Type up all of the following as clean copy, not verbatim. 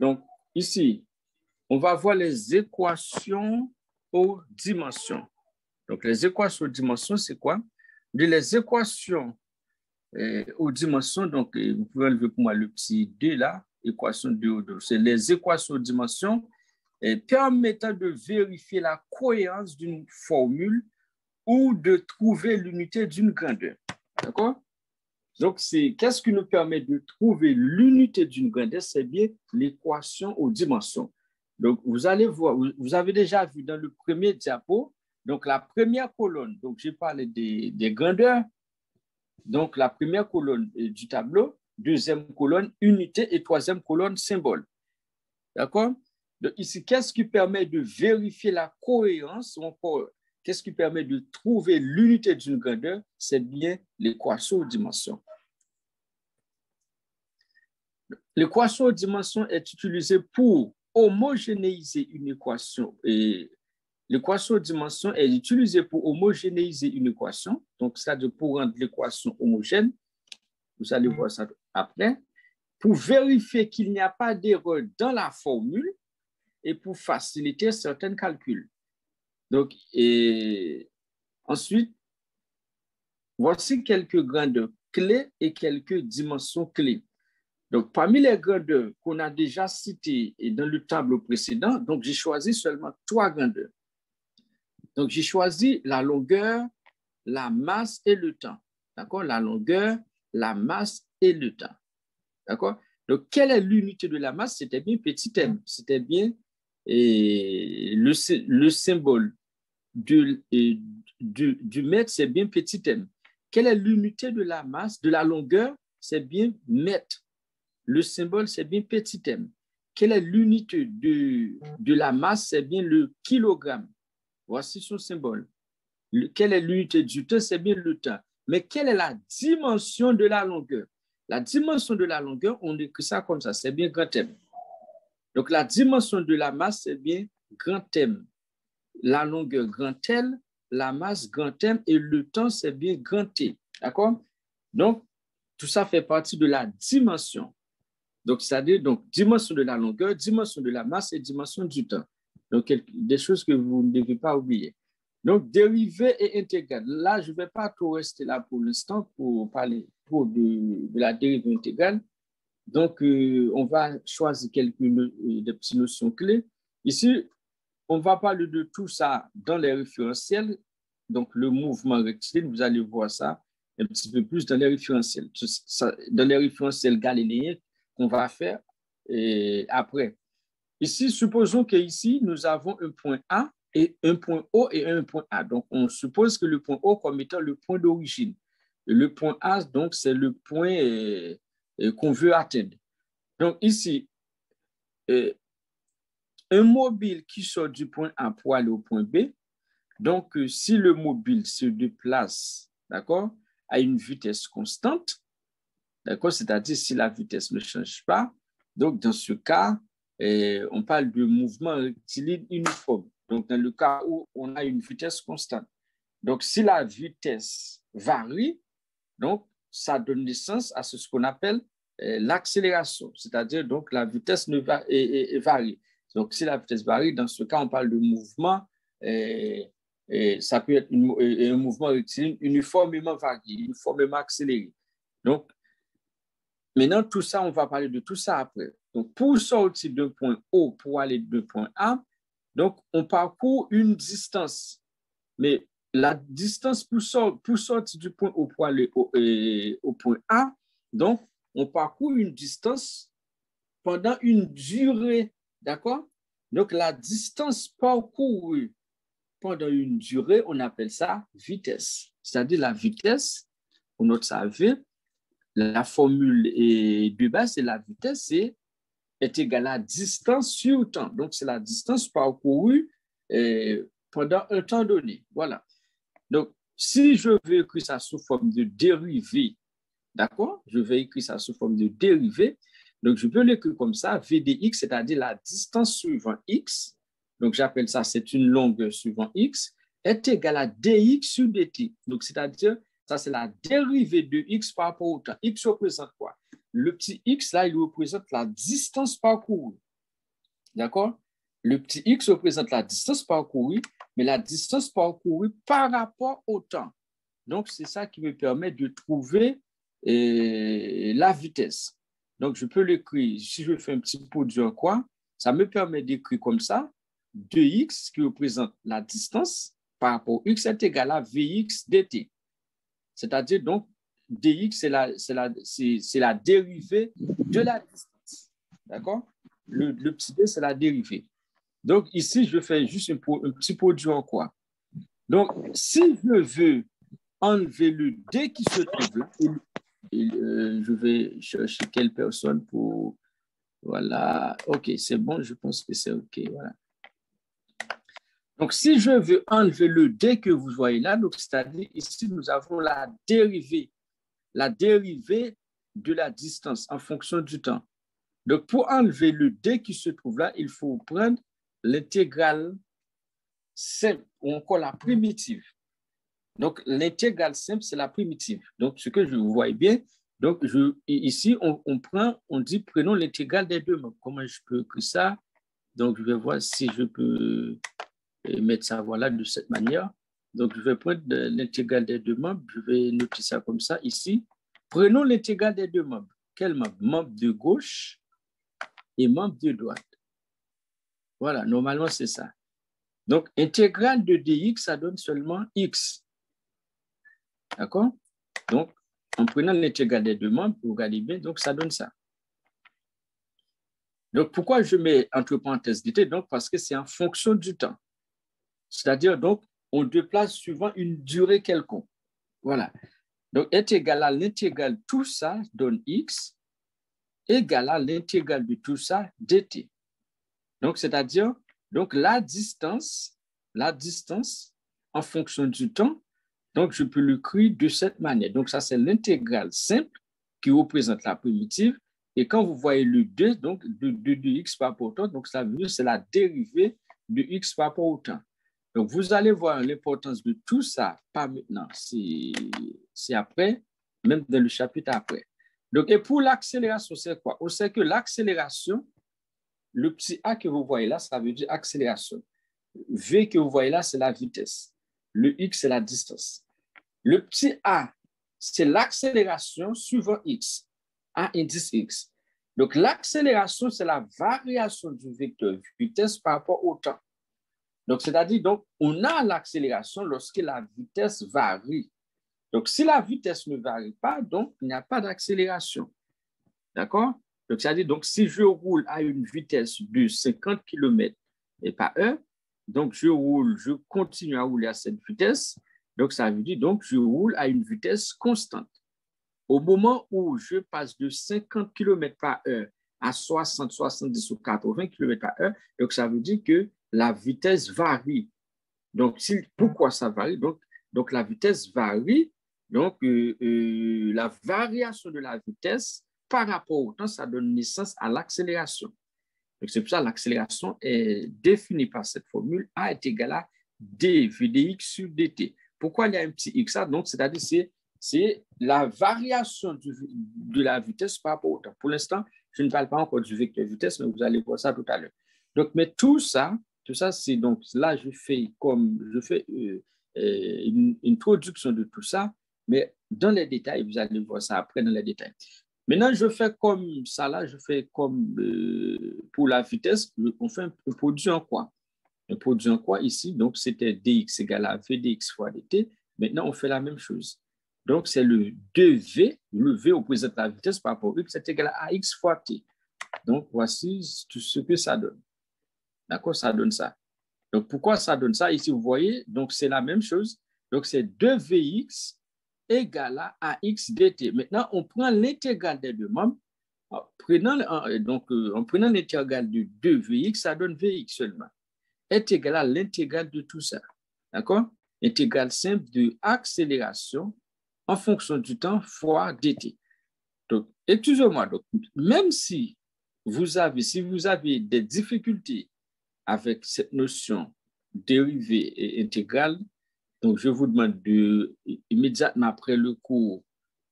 Donc, ici, on va voir les équations aux dimensions. Donc, les équations aux dimensions, c'est quoi? Les équations aux dimensions, donc, vous pouvez enlever pour moi le petit D là, équation de c'est les équations aux dimensions permettant de vérifier la cohérence d'une formule ou de trouver l'unité d'une grandeur. D'accord? Donc, qu'est-ce qui nous permet de trouver l'unité d'une grandeur? C'est bien l'équation aux dimensions. Donc, vous allez voir, vous avez déjà vu dans le premier diapo, donc la première colonne, donc j'ai parlé des grandeurs, donc la première colonne du tableau, deuxième colonne, unité et troisième colonne, symbole. D'accord? Donc, ici, qu'est-ce qui permet de vérifier la cohérence ou encore, qu'est-ce qui permet de trouver l'unité d'une grandeur? C'est bien l'équation aux dimensions. L'équation aux dimensions est utilisée pour homogénéiser une équation. Et l'équation aux dimensions est utilisée pour homogénéiser une équation, donc c'est-à-dire pour rendre l'équation homogène. Vous allez voir ça après. Pour vérifier qu'il n'y a pas d'erreur dans la formule et pour faciliter certains calculs. Donc, ensuite, voici quelques grandeurs clés et quelques dimensions clés. Donc, parmi les grandeurs qu'on a déjà citées dans le tableau précédent, donc j'ai choisi seulement 3 grandeurs. Donc, j'ai choisi la longueur, la masse et le temps. D'accord? La longueur, la masse et le temps. D'accord? Donc, quelle est l'unité de la masse? C'était bien petit m. C'était bien le symbole du mètre, c'est bien petit m. Quelle est l'unité de la masse? De la longueur, c'est bien mètre. Le symbole, c'est bien petit m. Quelle est l'unité de la masse? C'est bien le kilogramme. Voici son symbole. Quelle est l'unité du temps? C'est bien le temps. Mais quelle est la dimension de la longueur? La dimension de la longueur, on écrit ça comme ça, c'est bien grand M. Donc, la dimension de la masse, c'est bien grand M. La longueur, grand L, la masse, grand M, et le temps, c'est bien grand T. D'accord? Donc, tout ça fait partie de la dimension. Donc, c'est-à-dire, donc, dimension de la longueur, dimension de la masse et dimension du temps. Donc, des choses que vous ne devez pas oublier. Donc, dérivée et intégrale. Là, je ne vais pas trop rester là pour l'instant pour parler de la dérivée intégrale. Donc, on va choisir des petites notions clés. Ici, on va parler de tout ça dans les référentiels. Donc, le mouvement rectiligne, vous allez voir ça un petit peu plus dans les référentiels. Dans les référentiels galiléens qu'on va faire après. Ici, supposons qu'ici, nous avons un point A et un point O et un point A. Donc, on suppose que le point O comme étant le point d'origine. Le point A, donc, c'est le point qu'on veut atteindre. Donc, ici, un mobile qui sort du point A pour aller au point B, donc, si le mobile se déplace, d'accord, à une vitesse constante, d'accord, c'est-à-dire si la vitesse ne change pas, donc, dans ce cas, on parle de mouvement rectiligne uniforme. Donc, dans le cas où on a une vitesse constante. Donc, si la vitesse varie, donc, ça donne naissance à ce qu'on appelle l'accélération, c'est-à-dire donc la vitesse varie. Donc, si la vitesse varie, dans ce cas, on parle de mouvement, ça peut être un mouvement rectiligne uniformément varié, uniformément accéléré. Donc, maintenant, tout ça, on va parler de tout ça après. Donc, pour sortir d'un point O pour aller d'un point A, donc, on parcourt une distance. Mais la distance pour sortir du point O pour aller au point A, donc, on parcourt une distance pendant une durée, d'accord? Donc, la distance parcourue pendant une durée, on appelle ça vitesse. C'est-à-dire la vitesse, on note ça V, la formule de base, c'est la vitesse, est égale à distance sur temps. Donc, c'est la distance parcourue pendant un temps donné. Voilà. Donc, si je veux écrire ça sous forme de dérivée, d'accord? Je vais écrire ça sous forme de dérivée. Donc, je peux l'écrire comme ça, V de x, c'est-à-dire la distance suivant x. Donc, j'appelle ça, c'est une longueur suivant x, est égale à dx sur dt. Donc, c'est-à-dire, ça, c'est la dérivée de x par rapport au temps. X représente quoi? le petit x, là, il représente la distance parcourue. D'accord? Le petit x représente la distance parcourue, mais la distance parcourue par rapport au temps. Donc, c'est ça qui me permet de trouver la vitesse. Donc, je peux l'écrire, si je fais un petit produit en quoi, ça me permet d'écrire comme ça, 2x qui représente la distance par rapport au x est égal à vx dt. C'est-à-dire, donc, dx, c'est la dérivée de la distance. D'accord? Le petit d, c'est la dérivée. Donc, ici, je fais juste un petit produit en quoi. Donc, si je veux enlever le d qui se trouve là, je vais chercher quelle personne pour... Voilà. OK, c'est bon, je pense que c'est OK. Voilà. Donc, si je veux enlever le d que vous voyez là, donc c'est-à-dire ici, nous avons la dérivée de la distance en fonction du temps. Donc, pour enlever le d qui se trouve là, il faut prendre l'intégrale simple ou encore la primitive. Donc, l'intégrale simple, c'est la primitive. Donc, ce que je vous vois bien, donc ici, on dit prenons l'intégrale des deux membres. Comment je peux écrire ça? Donc, je vais voir si je peux mettre ça voilà de cette manière. Donc, je vais prendre l'intégrale des deux membres. Je vais noter ça comme ça ici. Prenons l'intégrale des deux membres. Quel membre? Membre de gauche et membre de droite. Voilà, normalement, c'est ça. Donc, intégrale de dx, ça donne seulement x. D'accord? Donc, en prenant l'intégrale des deux membres, vous regardez bien, donc ça donne ça. Donc, pourquoi je mets entre parenthèses dt? Donc, parce que c'est en fonction du temps. C'est-à-dire, donc, on déplace suivant une durée quelconque. Voilà. Donc, est égal à l'intégrale tout ça donne x, égal à l'intégrale de tout ça dt. Donc, c'est-à-dire, donc la distance en fonction du temps, donc je peux l'écrire de cette manière. Donc, ça, c'est l'intégrale simple qui représente la primitive. Et quand vous voyez le 2, donc de x par rapport au temps, donc ça veut dire que c'est la dérivée de x par rapport au temps. Donc, vous allez voir l'importance de tout ça, pas maintenant, c'est après, même dans le chapitre après. Donc, et pour l'accélération, c'est quoi? On sait que l'accélération, le petit a que vous voyez là, ça veut dire accélération. V que vous voyez là, c'est la vitesse. Le x, c'est la distance. Le petit a, c'est l'accélération suivant x, a indice x. Donc, l'accélération, c'est la variation du vecteur vitesse par rapport au temps. Donc, c'est-à-dire, donc, on a l'accélération lorsque la vitesse varie. Donc, si la vitesse ne varie pas, donc, il n'y a pas d'accélération. D'accord? Donc, c'est-à-dire, donc, si je roule à une vitesse de 50 km par heure, donc, je continue à rouler à cette vitesse. Donc, ça veut dire, donc, je roule à une vitesse constante. Au moment où je passe de 50 km par heure à 60, 70 ou 80 km par heure, donc, ça veut dire que la vitesse varie. Donc, pourquoi ça varie? Donc, la vitesse varie. Donc, la variation de la vitesse par rapport au temps, ça donne naissance à l'accélération. Donc, c'est pour ça que l'accélération est définie par cette formule. A est égal à d, v dx sur dt. Pourquoi il y a un petit x là? Donc, c'est-à-dire c'est la variation de la vitesse par rapport au temps. Pour l'instant, je ne parle pas encore du vecteur vitesse, mais vous allez voir ça tout à l'heure. Donc, mais tout ça, c'est donc là, je fais une introduction de tout ça, mais dans les détails, vous allez voir ça après dans les détails. Maintenant, je fais comme ça, là, je fais comme pour la vitesse, on fait un produit en quoi? Un produit en quoi ici? Donc, c'était dx égale à vdx fois dt. Maintenant, on fait la même chose. Donc, c'est le 2v, le v représente la vitesse par rapport au x, c'est égal à ax fois t. Donc, voici tout ce que ça donne. D'accord? Ça donne ça. Donc, pourquoi ça donne ça? Ici, vous voyez, donc c'est la même chose. Donc, c'est 2vx égale à ax dt. Maintenant, on prend l'intégrale des deux membres. En prenant l'intégrale de 2vx, ça donne vx seulement. Est égal à l'intégrale de tout ça. D'accord? Intégrale simple de accélération en fonction du temps fois dt. Donc, excusez-moi, donc, même si vous avez des difficultés avec cette notion dérivée et intégrale, donc je vous demande immédiatement après le cours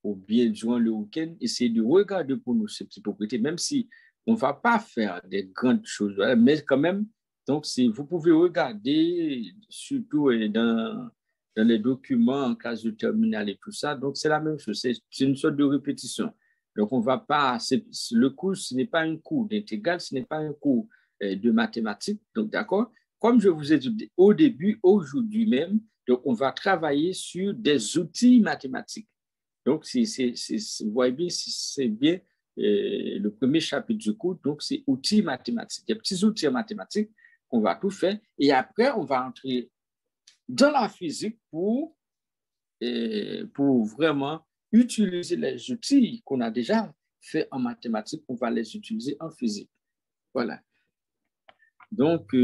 ou bien durant le week-end, essayez de regarder pour nous ces petites propriétés, même si on ne va pas faire des grandes choses, voilà, mais quand même, donc vous pouvez regarder, surtout dans les documents en classe de terminale et tout ça, donc c'est la même chose, c'est une sorte de répétition. Donc on va pas, le cours, ce n'est pas un cours d'intégral, ce n'est pas un cours de mathématiques, donc d'accord? Comme je vous ai dit au début, aujourd'hui même, donc on va travailler sur des outils mathématiques. Donc, vous voyez bien, c'est bien le premier chapitre du cours. Donc, c'est outils mathématiques, des petits outils mathématiques qu'on va tout faire. Et après, on va entrer dans la physique pour vraiment utiliser les outils qu'on a déjà fait en mathématiques. On va les utiliser en physique. Voilà. Donc,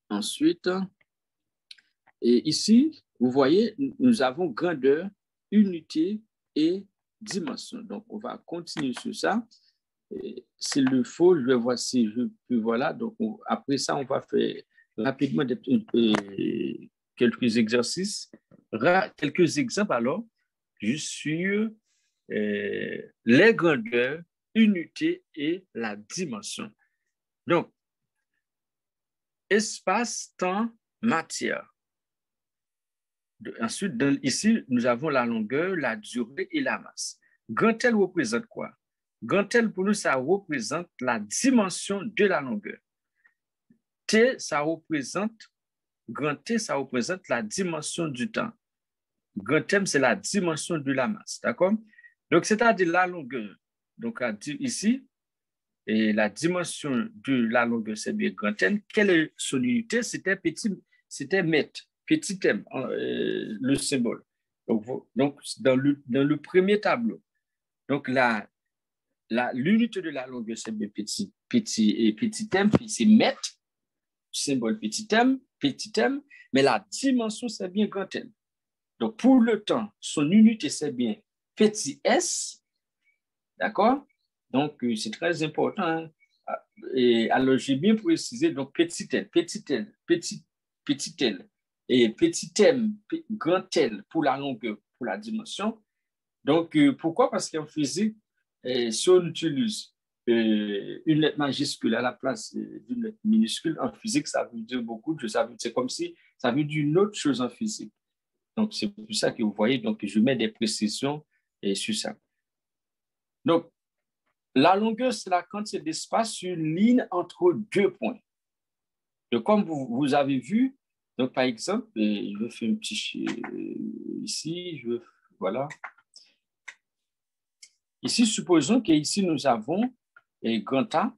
ensuite, et ici, vous voyez, nous avons grandeur, unité et dimension. Donc, on va continuer sur ça. S'il le faut, je vais voir si je peux. Voilà. Donc, après ça, on va faire rapidement quelques exercices, quelques exemples alors, juste sur les grandeurs, unité et la dimension. Donc, espace, temps, matière. Ensuite, ici, nous avons la longueur, la durée et la masse. Grand L représente quoi? Grand L, pour nous, ça représente la dimension de la longueur. T, grand T, ça représente la dimension du temps. Grand M, c'est la dimension de la masse. D'accord? Donc, c'est-à-dire la longueur. Donc, ici, et la dimension de la longueur, c'est bien grand M. Quelle est son unité? C'était mètre. Petit m, le symbole. Donc dans le premier tableau, donc l'unité de la longueur, c'est bien petit m, puis c'est mètre, symbole petit m, mais la dimension, c'est bien grand M. Donc pour le temps, son unité, c'est bien petit s, d'accord? Donc c'est très important. Hein? Et alors j'ai bien précisé, donc petit l, et petit m, grand L pour la longueur, pour la dimension. Donc, pourquoi? Parce qu'en physique, si on utilise une lettre majuscule à la place d'une lettre minuscule, en physique, ça veut dire beaucoup de choses. C'est comme si ça veut dire une autre chose en physique. Donc, c'est pour ça que vous voyez, donc je mets des précisions sur ça. Donc, la longueur, c'est la quantité d'espace sur une ligne entre deux points. Donc, comme vous avez vu, donc par exemple, je fais un petit ici, voilà. Ici, supposons qu'ici, nous avons grand A.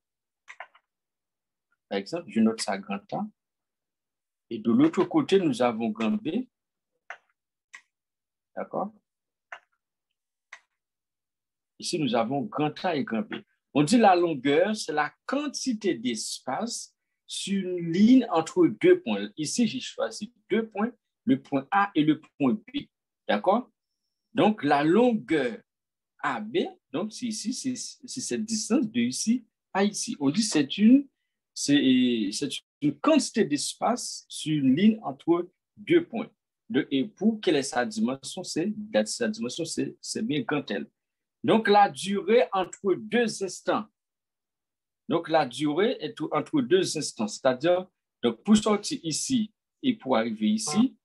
Par exemple, je note ça grand A. Et de l'autre côté, nous avons grand B. D'accord? Ici, nous avons grand A et grand B. On dit la longueur, c'est la quantité d'espace sur une ligne entre deux points. Ici, j'ai choisi deux points, le point A et le point B. D'accord? Donc, la longueur AB, donc c'est ici, c'est cette distance de ici à ici. On dit c'est une quantité d'espace sur une ligne entre deux points. Et pour quelle est sa dimension? Sa dimension, c'est bien grand L. Donc, la durée entre deux instants. Donc, la durée est entre deux instants. C'est-à-dire, donc, pour sortir ici et pour arriver ici,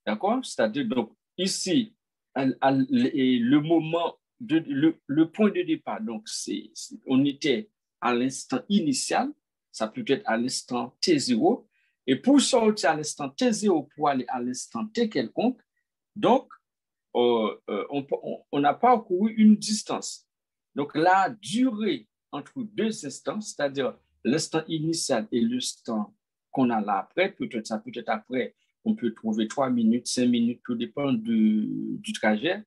d'accord? C'est-à-dire, donc, ici, le moment, le point de départ, donc, on était à l'instant initial, ça peut être à l'instant T0, et pour sortir à l'instant T0 pour aller à l'instant T quelconque, donc, on n'a pas parcouru une distance. Donc, la durée entre deux instants, c'est-à-dire l'instant initial et l'instant qu'on a là après, ça peut être après, on peut trouver 3 minutes, 5 minutes, tout dépend du trajet.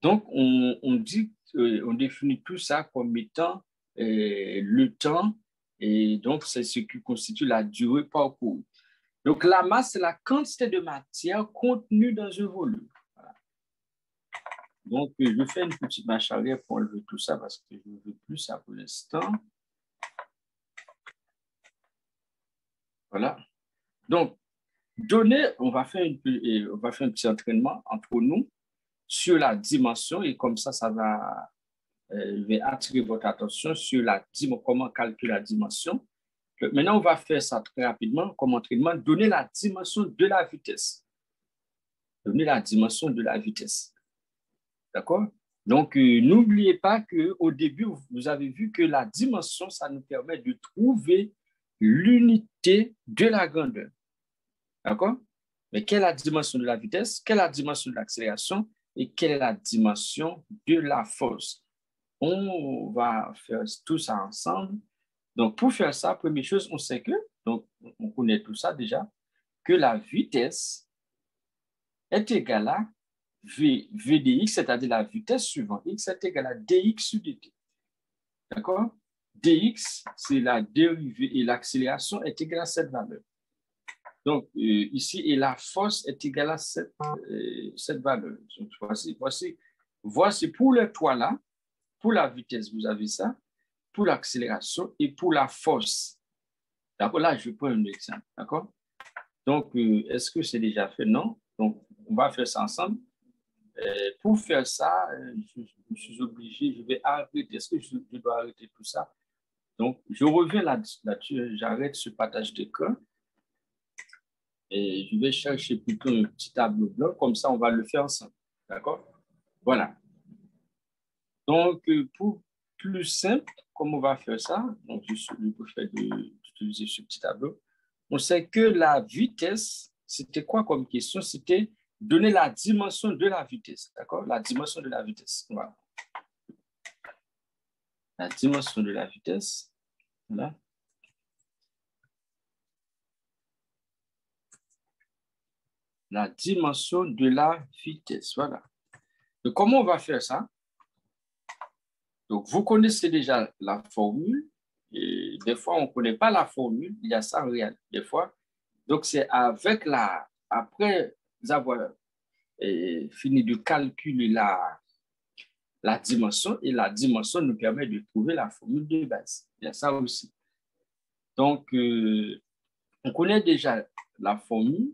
Donc, on définit tout ça comme étant le temps, et donc c'est ce qui constitue la durée parcourue. Donc, la masse, c'est la quantité de matière contenue dans un volume. Donc, je fais une petite marche arrière pour enlever tout ça parce que je ne veux plus ça pour l'instant. Voilà. Donc, on va faire un petit entraînement entre nous sur la dimension et comme ça va je vais attirer votre attention sur comment calculer la dimension. Maintenant, on va faire ça très rapidement comme entraînement, donner la dimension de la vitesse. Donner la dimension de la vitesse. D'accord? Donc, n'oubliez pas qu'au début, vous avez vu que la dimension, ça nous permet de trouver l'unité de la grandeur. D'accord? Mais quelle est la dimension de la vitesse? Quelle est la dimension de l'accélération? Et quelle est la dimension de la force? On va faire tout ça ensemble. Donc, pour faire ça, première chose, on sait donc on connaît tout ça déjà, que la vitesse est égale à v de x, c'est-à-dire la vitesse suivante x est égale à dx sur dt. D'accord? Dx, c'est la dérivée et l'accélération est égale à cette valeur. Donc, ici, et la force est égale à cette valeur. Donc, voici pour les trois là, pour la vitesse, vous avez ça, pour l'accélération et pour la force. D'accord? Là, je prends un exemple. D'accord? Donc, est-ce que c'est déjà fait? Non. Donc, on va faire ça ensemble. Pour faire ça, je suis obligé, je vais arrêter. Est-ce que je dois arrêter tout ça? Donc, je reviens là-dessus, j'arrête ce partage d'écran et je vais chercher plutôt un petit tableau blanc, comme ça, on va le faire ensemble. D'accord? Voilà. Donc, pour plus simple, comment on va faire ça? Donc, je préfère d'utiliser ce petit tableau. On sait que la vitesse, c'était quoi comme question? C'était donner la dimension de la vitesse. D'accord? La dimension de la vitesse. Voilà. La dimension de la vitesse. Voilà. La dimension de la vitesse. Voilà. Donc, comment on va faire ça? Donc, vous connaissez déjà la formule. Et des fois, on ne connaît pas la formule. Il y a ça en réel. Des fois. Donc, c'est après avoir fini de calculer la dimension, et la dimension nous permet de trouver la formule de base. Il y a ça aussi. Donc, on connaît déjà la formule.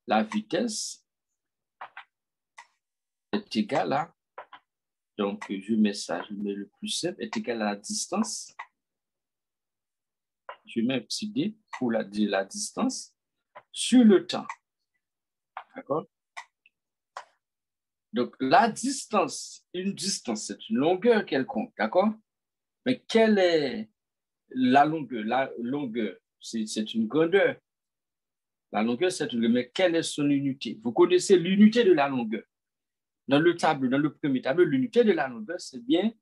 La vitesse est égale à, donc je mets le plus simple, est égal à la distance. Je mets un petit d pour la distance sur le temps. D'accord? Donc, la distance, une distance, c'est une longueur quelconque, d'accord? Mais quelle est la longueur? La longueur, c'est une grandeur. La longueur, c'est une grandeur. Mais quelle est son unité? Vous connaissez l'unité de la longueur. Dans le premier tableau, l'unité de la longueur, c'est bien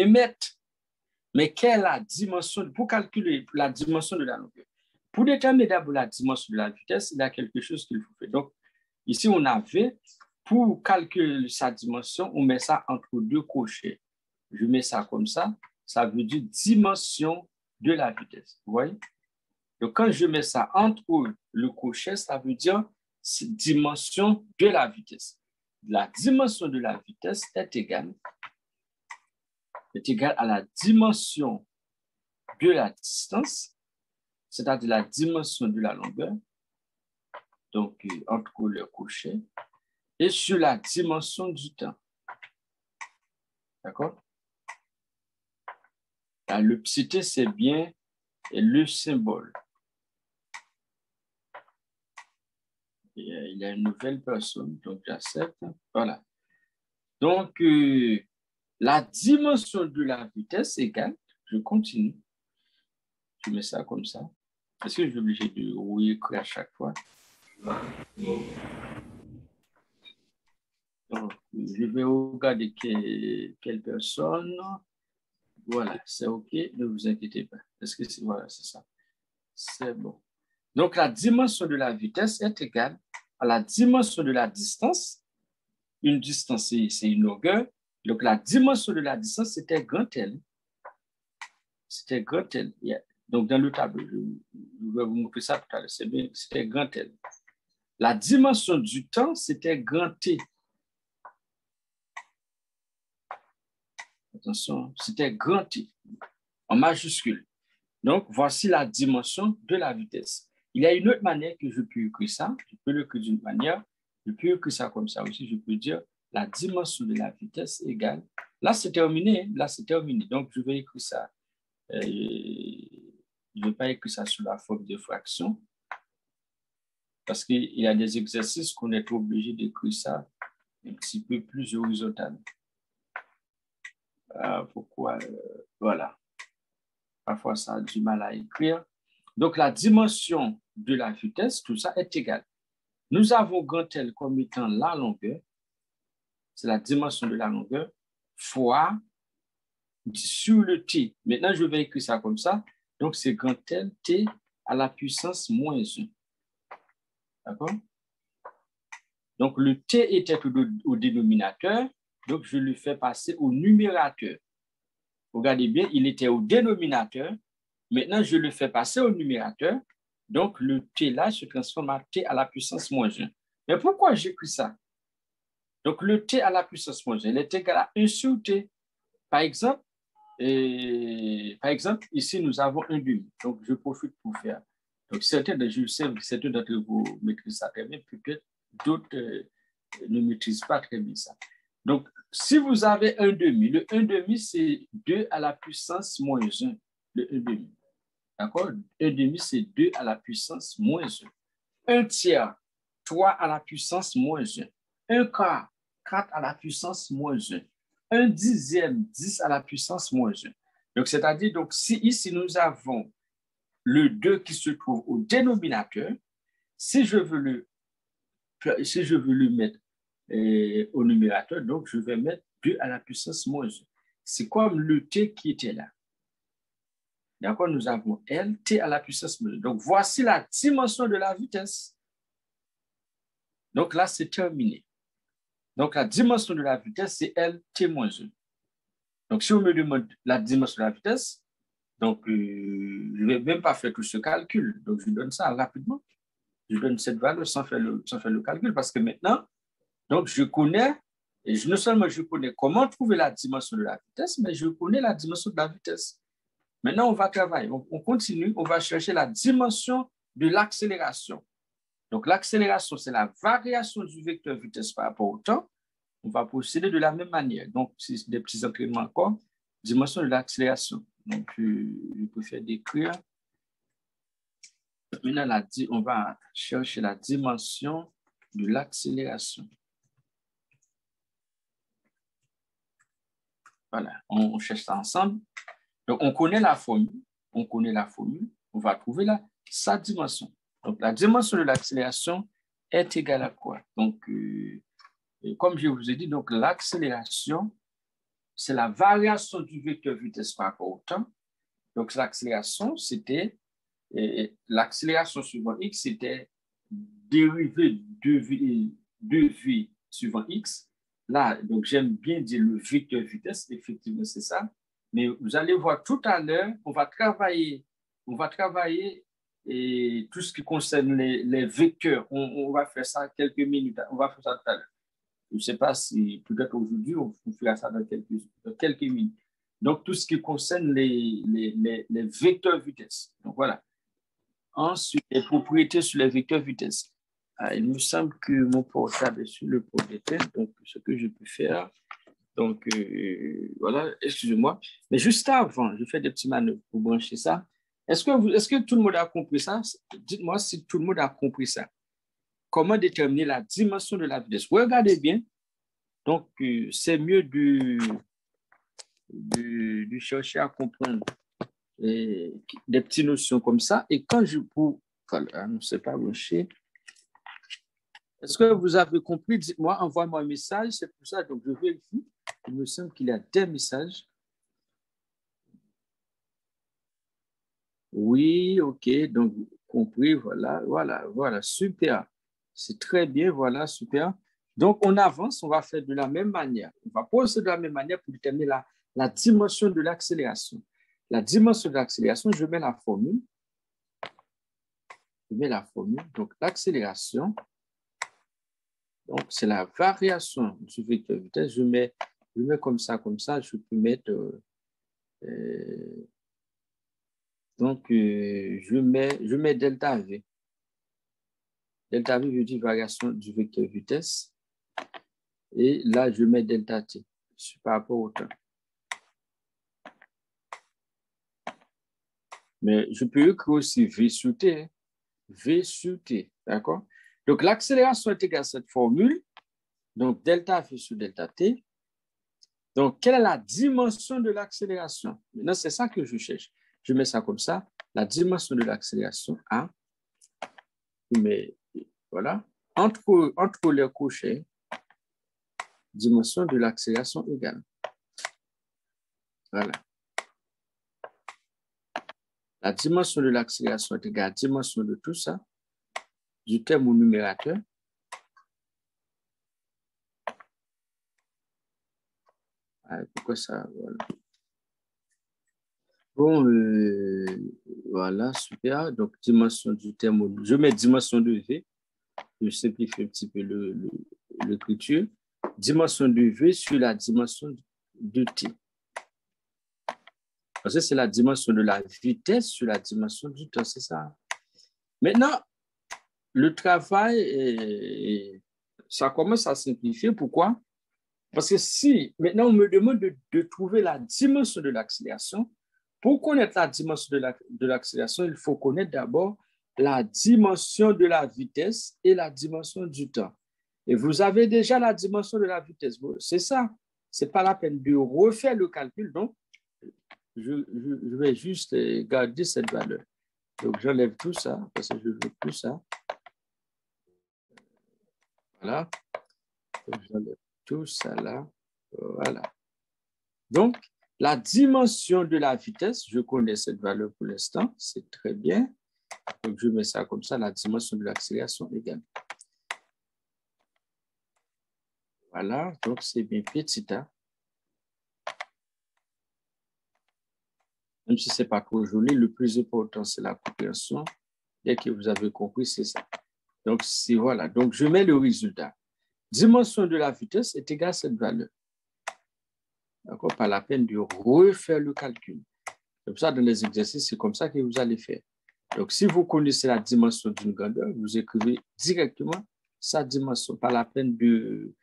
mètre. Mais quelle est la dimension, pour calculer la dimension de la longueur? Pour déterminer d'abord la dimension de la vitesse, il y a quelque chose qu'il faut faire. Donc, ici, on avait, pour calculer sa dimension, on met ça entre deux crochets. Je mets ça comme ça veut dire dimension de la vitesse. Vous voyez? Donc, quand je mets ça entre le crochet, ça veut dire dimension de la vitesse. La dimension de la vitesse est égale à la dimension de la distance, c'est-à-dire la dimension de la longueur, donc entre le crochet, et sur la dimension du temps. D'accord? Le petit t, c'est bien le symbole. Il y a une nouvelle personne, donc j'accepte. Voilà. Donc, la dimension de la vitesse égale, je continue. Je mets ça comme ça. Est-ce que je suis obligé de réécrire à chaque fois? Donc, je vais regarder quelle personne. Voilà, c'est OK, ne vous inquiétez pas. Est-ce que c'est voilà, c'est ça? C'est bon. Donc, la dimension de la vitesse est égale à la dimension de la distance. Une distance, c'est une longueur. Donc, la dimension de la distance, c'était grand L. C'était grand L. Yeah. Donc, dans le tableau, je vais vous montrer ça tout à l'heure. C'était grand L. La dimension du temps, c'était grand T. Attention, c'était grand T, en majuscule. Donc, voici la dimension de la vitesse. Il y a une autre manière que je peux écrire ça. Je peux l'écrire d'une manière. Je peux écrire ça comme ça aussi. Je peux dire la dimension de la vitesse égale. Là, c'est terminé. Là, c'est terminé. Donc, je vais écrire ça. Je ne vais pas écrire ça sous la forme de fraction. Parce qu'il y a des exercices qu'on est obligé d'écrire ça un petit peu plus horizontal. Pourquoi? Voilà. Parfois, ça a du mal à écrire. Donc, la dimension de la vitesse, tout ça est égal. Nous avons grand L comme étant la longueur, c'est la dimension de la longueur, fois sur le T. Maintenant, je vais écrire ça comme ça. Donc, c'est grand L, T à la puissance moins 1. D'accord? Donc, le T était au dénominateur, donc je le fais passer au numérateur. Regardez bien, il était au dénominateur. Maintenant, je le fais passer au numérateur. Donc, le T là se transforme en T à la puissance moins 1. Mais pourquoi j'écris ça? Donc, le T à la puissance moins 1, il est égal à 1 sur T. Par exemple, ici, nous avons un demi. Donc, je profite pour faire. Donc, certains d'entre vous maîtrisent ça très bien, peut-être d'autres ne maîtrisent pas très bien ça. Donc, si vous avez un demi, le 1 demi, c'est 2 à la puissance moins 1. Le 1 demi. D'accord? 1 demi, c'est 2 à la puissance moins 1. 1 tiers, 3 à la puissance moins 1. 1 quart, 4 à la puissance moins 1. 1 dixième, 10 à la puissance moins 1. Donc, c'est-à-dire, donc, si ici nous avons le 2 qui se trouve au dénominateur, si je veux le mettre au numérateur, donc je vais mettre 2 à la puissance moins 1. C'est comme le T qui était là. D'accord, nous avons L, T à la puissance moins 1. Donc, voici la dimension de la vitesse. Donc là, c'est terminé. Donc, la dimension de la vitesse, c'est L, T moins 1. Donc, si on me demande la dimension de la vitesse, donc, je ne vais même pas faire tout ce calcul. Donc, je donne ça rapidement. Je donne cette valeur sans faire le calcul parce que maintenant, donc, je connais, et non seulement je connais comment trouver la dimension de la vitesse, mais je connais la dimension de la vitesse. Maintenant, on va travailler. On continue. On va chercher la dimension de l'accélération. Donc, l'accélération, c'est la variation du vecteur vitesse par rapport au temps. On va procéder de la même manière. Donc, c'est des petits entraînements encore. Dimension de l'accélération. Donc, je préfère décrire. Maintenant, on va chercher la dimension de l'accélération. Voilà, on cherche ça ensemble. Donc, on connaît la formule. On va trouver sa dimension. Donc, la dimension de l'accélération est égale à quoi? Donc, comme je vous ai dit, donc l'accélération, c'est la variation du vecteur vitesse par rapport au temps. Donc, l'accélération, c'était l'accélération suivant x, c'était dérivée de v suivant x. Là, donc j'aime bien dire le vecteur vitesse, effectivement, c'est ça. Mais vous allez voir tout à l'heure, on va travailler et tout ce qui concerne les vecteurs. On va faire ça quelques minutes. On va faire ça tout à l'heure. Je ne sais pas si peut-être aujourd'hui, on fera ça dans quelques minutes. Donc, tout ce qui concerne les vecteurs vitesse. Donc, voilà. Ensuite, les propriétés sur les vecteurs vitesse. Il me semble que mon portable est sur le port d'éteindre, donc ce que je peux faire. Donc, voilà, excusez-moi. Mais juste avant, je fais des petits manœuvres pour brancher ça. Est-ce que tout le monde a compris ça? Dites-moi si tout le monde a compris ça. Comment déterminer la dimension de la vitesse? Regardez bien. Donc, c'est mieux de chercher à comprendre des petites notions comme ça. Et quand voilà, ne sais pas brancher. Est-ce que vous avez compris? Dites-moi, envoie-moi un message. C'est pour ça, donc je vérifie. Il me semble qu'il y a des messages. Oui, ok. Donc, compris, voilà, super. C'est très bien, voilà, super. Donc, on avance, on va faire de la même manière. On va procéder de la même manière pour déterminer la dimension de l'accélération. La dimension de l'accélération, je mets la formule. Donc, l'accélération, donc, c'est la variation du vecteur vitesse. Je mets comme ça. Je peux mettre Donc, je mets delta V. Delta V veut dire variation du vecteur vitesse. Et là, je mets delta T par rapport au temps. Mais je peux écrire aussi V sur T. Hein. V sur T, d'accord? Donc, l'accélération est égale à cette formule. Donc, delta V sur delta T. Donc, quelle est la dimension de l'accélération? Maintenant, c'est ça que je cherche. Je mets ça comme ça. La dimension de l'accélération A. Mais voilà. Entre les crochets, dimension de l'accélération égale. Voilà. La dimension de l'accélération est égale à la dimension de tout ça, du terme au numérateur. Pourquoi ça? Voilà. Bon, voilà, super. Donc, dimension du terme, je mets dimension de V. Je simplifie un petit peu l'écriture. Dimension de V sur la dimension de T. Parce que c'est la dimension de la vitesse sur la dimension du temps, c'est ça. Maintenant, le travail, ça commence à simplifier. Pourquoi? Parce que si maintenant on me demande de trouver la dimension de l'accélération, pour connaître la dimension de l'accélération, il faut connaître d'abord la dimension de la vitesse et la dimension du temps. Et vous avez déjà la dimension de la vitesse. C'est ça. Ce n'est pas la peine de refaire le calcul. Donc, je vais juste garder cette valeur. Donc, j'enlève tout ça parce que je ne veux plus ça. Voilà. Donc, j'enlève tout ça là. Voilà. Donc, la dimension de la vitesse, je connais cette valeur pour l'instant, c'est très bien. Donc, je mets ça comme ça, la dimension de l'accélération égale. Voilà, donc c'est bien petit a. Même si ce n'est pas trop joli, le plus important, c'est la compréhension. Dès que vous avez compris, c'est ça. Donc, voilà. Donc, je mets le résultat. Dimension de la vitesse est égale à cette valeur. D'accord? Pas la peine de refaire le calcul. Comme ça, dans les exercices, c'est comme ça que vous allez faire. Donc, si vous connaissez la dimension d'une grandeur, vous écrivez directement sa dimension. Pas la peine de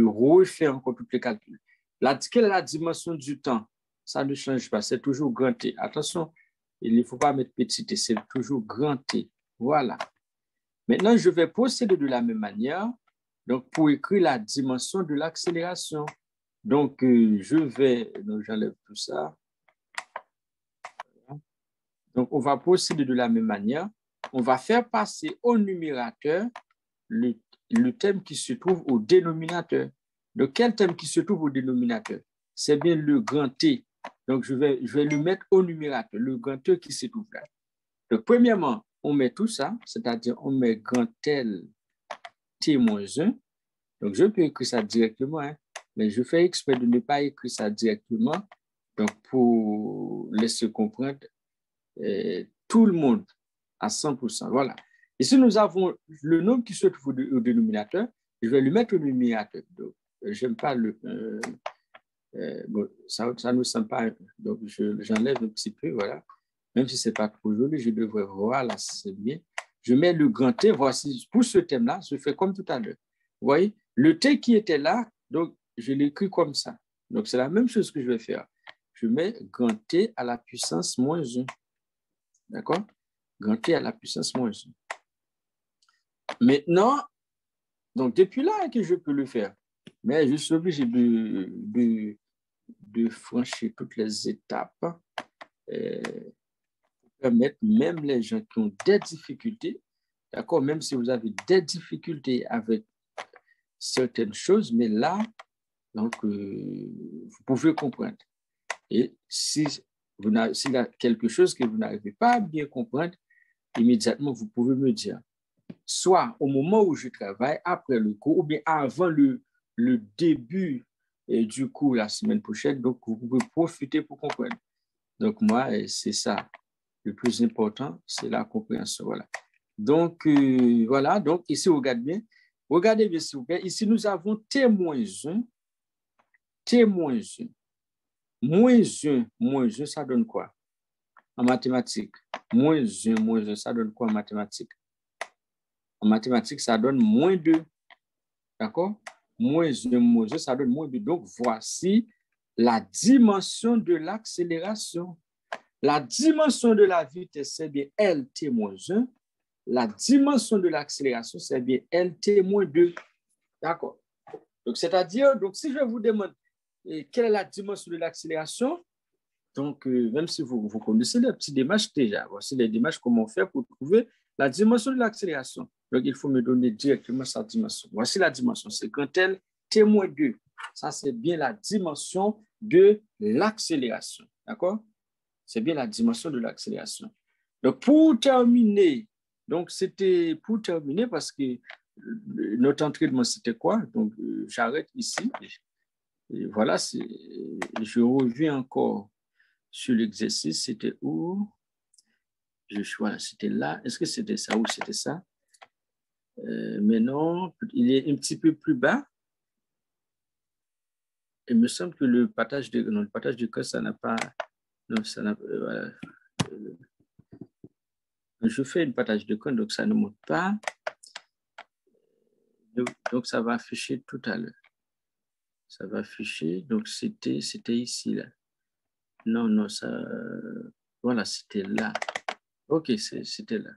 refaire encore tous les calculs. Quelle est la dimension du temps? Ça ne change pas. C'est toujours grand T. Attention, il ne faut pas mettre petit T. C'est toujours grand T. Voilà. Maintenant, je vais procéder de la même manière. Donc, pour écrire la dimension de l'accélération. Donc, j'enlève tout ça. Donc, on va procéder de la même manière. On va faire passer au numérateur le terme qui se trouve au dénominateur. Donc, quel terme qui se trouve au dénominateur? C'est bien le grand T. Donc, je vais le mettre au numérateur, le grand T qui se trouve là. Donc, premièrement, on met tout ça, c'est-à-dire on met grand L T-1. Donc, je peux écrire ça directement, hein, mais je fais exprès de ne pas écrire ça directement, donc pour laisser comprendre tout le monde à 100%. Voilà. Ici, nous avons le nombre qui se trouve au dénominateur. Je vais lui mettre au numérateur. Donc, j'aime pas bon, ça ne semble pas. Donc, j'enlève un petit peu, voilà. Même si ce n'est pas trop joli, je devrais voir, là, c'est bien. Je mets le grand T. Voici, pour ce thème-là, je fais comme tout à l'heure. Vous voyez, le T qui était là, donc, je l'écris comme ça. Donc, c'est la même chose que je vais faire. Je mets grand T à la puissance moins 1. D'accord? Grand T à la puissance moins 1. Maintenant, donc depuis là que je peux le faire, mais je suis obligé de franchir toutes les étapes pour permettre même les gens qui ont des difficultés, d'accord, même si vous avez des difficultés avec certaines choses, mais là, donc, vous pouvez comprendre. Et s'il y a quelque chose que vous n'arrivez pas à bien comprendre, immédiatement, vous pouvez me dire. Soit au moment où je travaille, après le cours, ou bien avant le début du cours la semaine prochaine. Donc, vous pouvez profiter pour comprendre. Donc, moi, c'est ça. Le plus important, c'est la compréhension. Voilà. Donc, voilà. Donc, ici, regardez bien, s'il vous plaît. Ici, nous avons T-1. T-1. Moins 1, ça donne quoi? en mathématiques? Moins 1, ça donne quoi en mathématiques? En mathématiques, ça donne moins 2. D'accord? Moins 1, ça donne moins 2. Donc, voici la dimension de l'accélération. La dimension de la vitesse, c'est bien LT-1. La dimension de l'accélération, c'est bien LT-2. D'accord? Donc, c'est-à-dire, donc, si je vous demande quelle est la dimension de l'accélération, donc, même si vous connaissez les petites démarches déjà, voici les démarches comment faire pour trouver la dimension de l'accélération. Donc, il faut me donner directement sa dimension. Voici la dimension, c'est quand elle T-2. Ça, c'est bien la dimension de l'accélération. D'accord? C'est bien la dimension de l'accélération. Donc, pour terminer, parce que notre entraînement, c'était quoi? Donc, j'arrête ici. Et voilà, je reviens encore sur l'exercice. C'était où? Voilà, c'était là. Est-ce que c'était ça ou c'était ça? Mais non, il est un petit peu plus bas. Il me semble que le partage de code, ça n'a pas... Non, ça n'a voilà. Je fais une partage de code, donc ça ne monte pas. Donc, ça va afficher tout à l'heure. Ça va afficher. Donc, c'était ici, là. Non, ça... Voilà, c'était là. OK, c'était là.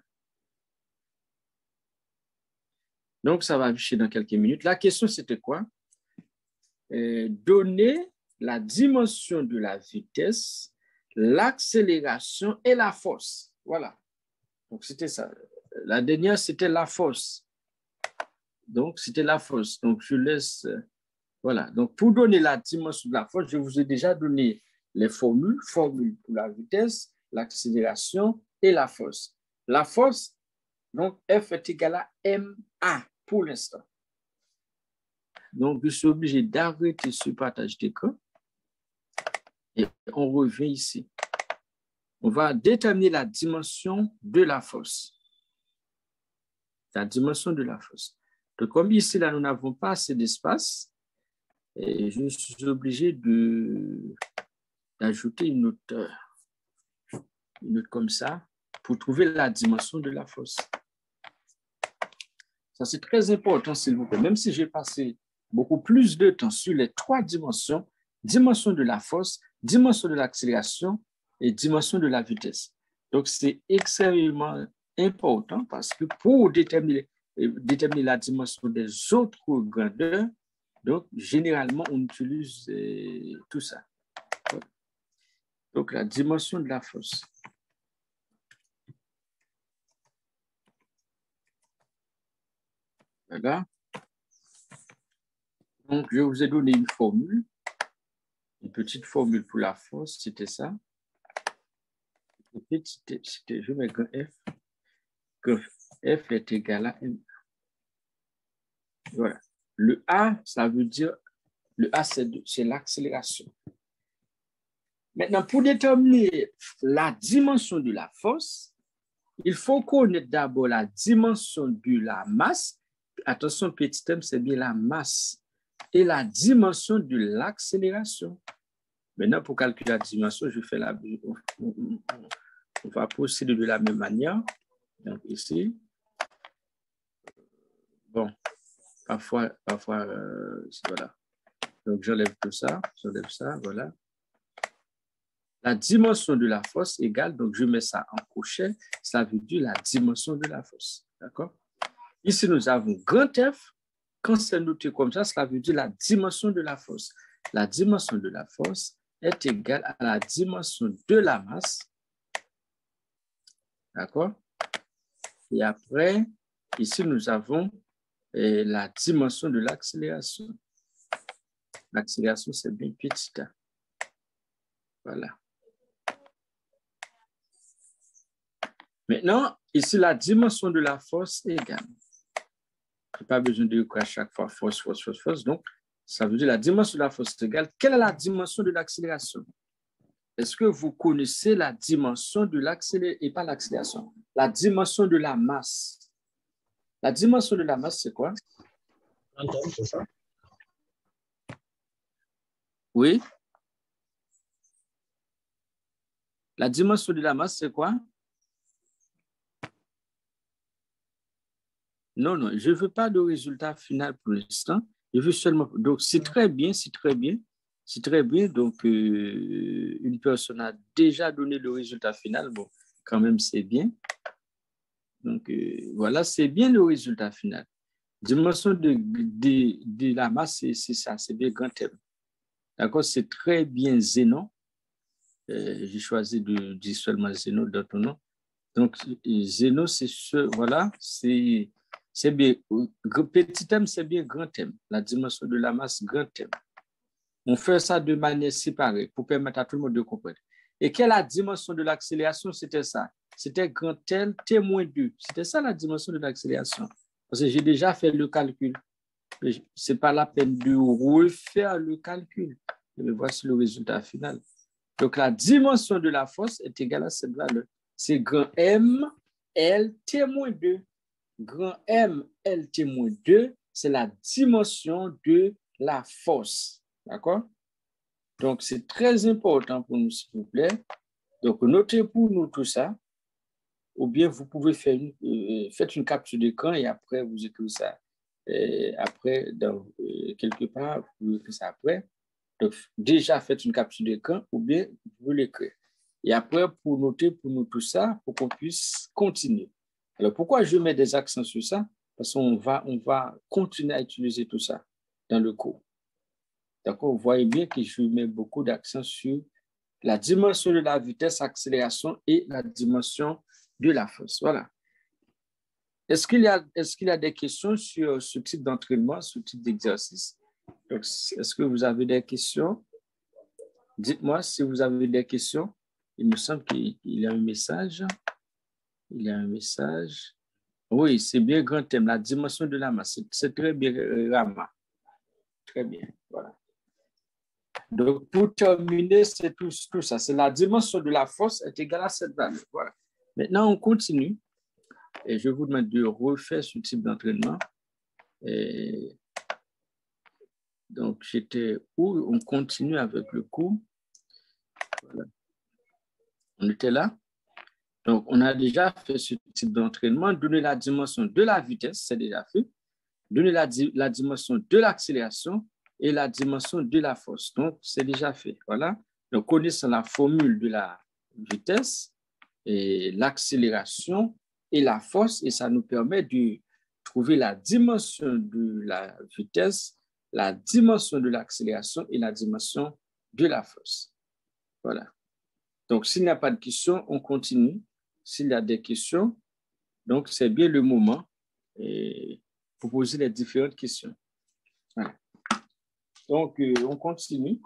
Donc, ça va afficher dans quelques minutes. La question, c'était quoi? Donner la dimension de la vitesse, l'accélération et la force. Voilà. Donc, c'était ça. La dernière, c'était la force. Donc, c'était la force. Donc, je laisse... voilà. Donc, pour donner la dimension de la force, je vous ai déjà donné les formules. Formule pour la vitesse, l'accélération et la force. La force, donc, F est égal à MA pour l'instant. Donc, je suis obligé d'arrêter ce partage d'écran et on revient ici. On va déterminer la dimension de la force. La dimension de la force. Donc, comme ici, là, nous n'avons pas assez d'espace, et je suis obligé d'ajouter une note comme ça pour trouver la dimension de la force. Ça, c'est très important, s'il vous plaît. Même si j'ai passé beaucoup plus de temps sur les 3 dimensions, dimension de la force, dimension de l'accélération et dimension de la vitesse. Donc, c'est extrêmement important parce que pour déterminer la dimension des autres grandeurs, donc, généralement, on utilise tout ça. Donc, la dimension de la force. D'accord? Donc, je vous ai donné une formule, une petite formule pour la force, c'était ça. Je mets que F est égal à M. Voilà. Le A, ça veut dire, le A, c'est l'accélération. Maintenant, pour déterminer la dimension de la force, il faut connaître d'abord la dimension de la masse. Attention, petit m, c'est bien la masse. Et la dimension de l'accélération. Maintenant, pour calculer la dimension, je fais on va procéder de la même manière. Donc, ici. Bon, parfois voilà. Donc, j'enlève tout ça, voilà. La dimension de la force égale, donc je mets ça en crochet, ça veut dire la dimension de la force. D'accord? Ici, nous avons grand F. Quand c'est noté comme ça, cela veut dire la dimension de la force. La dimension de la force est égale à la dimension de la masse. D'accord? Et après, ici, nous avons la dimension de l'accélération. L'accélération, c'est bien petit a. Voilà. Maintenant, ici, la dimension de la force est égale. Je n'ai pas besoin de dire à chaque fois force. Donc, ça veut dire la dimension de la force est égale. Quelle est la dimension de l'accélération? Est-ce que vous connaissez la dimension de l'accélération et pas l'accélération? La dimension de la masse. La dimension de la masse, c'est quoi? C'est ça? Oui. La dimension de la masse, c'est quoi? Non, non, je ne veux pas de résultat final pour l'instant. Je veux seulement. Donc, c'est très bien, c'est très bien. C'est très bien. Donc, une personne a déjà donné le résultat final. Bon, quand même, c'est bien. Donc, voilà, c'est bien le résultat final. Dimension de la masse, c'est ça, c'est bien grand thème. D'accord, c'est très bien Zénon. J'ai choisi de dire seulement Zénon dans ton nom. Donc, Zénon, c'est ce, voilà, c'est bien. Petit thème, c'est bien grand thème. La dimension de la masse, grand thème. On fait ça de manière séparée pour permettre à tout le monde de comprendre. Et quelle est la dimension de l'accélération? C'était ça. C'était grand L, T-2. C'était ça la dimension de l'accélération. Parce que j'ai déjà fait le calcul. Ce n'est pas la peine de refaire le calcul. Mais voici le résultat final. Donc, la dimension de la force est égale à cette valeur. C'est grand M, L, T-2. Grand M, L, T-2, c'est la dimension de la force. D'accord? Donc, c'est très important pour nous, s'il vous plaît. Donc, notez pour nous tout ça. Ou bien, vous pouvez faire faites une capture d'écran et après, vous écrivez ça. Après, quelque part, vous écrivez ça après. Donc, déjà, faites une capture d'écran ou bien vous l'écrivez. Et après, pour noter pour nous tout ça, pour qu'on puisse continuer. Alors, pourquoi je mets des accents sur ça? Parce qu'on va continuer à utiliser tout ça dans le cours. D'accord? Vous voyez bien que je mets beaucoup d'accent sur la dimension de la vitesse, accélération et la dimension de la force. Voilà. Est-ce qu'il y a des questions sur ce type d'entraînement, ce type d'exercice? Donc, est-ce que vous avez des questions? Dites-moi si vous avez des questions. Il me semble qu'il y a un message. Il y a un message. Oui, c'est bien grand thème, la dimension de la masse. C'est très bien, Rama. Très bien, voilà. Donc, pour terminer, c'est tout ça. C'est la dimension de la force est égale à cette valeur. Voilà. Maintenant, on continue. Et je vous demande de refaire ce type d'entraînement. Donc, j'étais où? On continue avec le cours. Voilà. On était là. Donc, on a déjà fait ce type d'entraînement. Donner la dimension de la vitesse, c'est déjà fait. Donner la dimension de l'accélération et la dimension de la force. Donc, c'est déjà fait. Voilà. Donc, connaissant la formule de la vitesse et l'accélération et la force, et ça nous permet de trouver la dimension de la vitesse, la dimension de l'accélération et la dimension de la force. Voilà. Donc, s'il n'y a pas de questions, on continue. S'il y a des questions, donc c'est bien le moment pour poser les différentes questions. Voilà. Donc, on continue.